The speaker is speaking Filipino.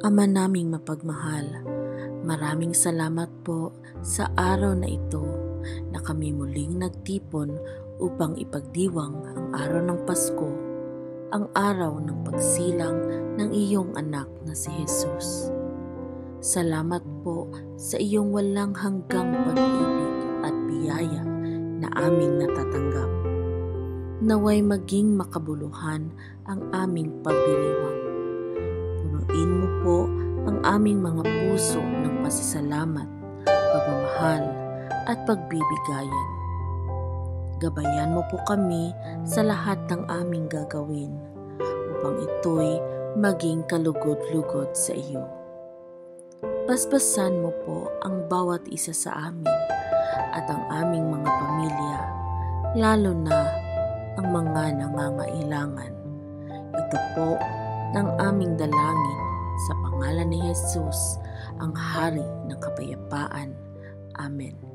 Ama naming mapagmahal, maraming salamat po sa araw na ito na kami muling nagtipon upang ipagdiwang ang araw ng Pasko, ang araw ng pagsilang ng iyong anak na si Jesus. Salamat po sa iyong walang hanggang pag-ibig at biyaya na aming natatanggap. Naway maging makabuluhan ang aming pagdiriwang. Punuin mo po ang aming mga puso ng pasasalamat, pagmamahal at pagbibigayan. Gabayan mo po kami sa lahat ng aming gagawin upang ito'y maging kalugod-lugod sa iyo. Basbasan mo po ang bawat isa sa amin at ang aming mga pamilya, lalo na ang mga nangangailangan. Ito po ng aming dalangin sa pangalan ni Jesus, ang Hari ng Kapayapaan. Amen.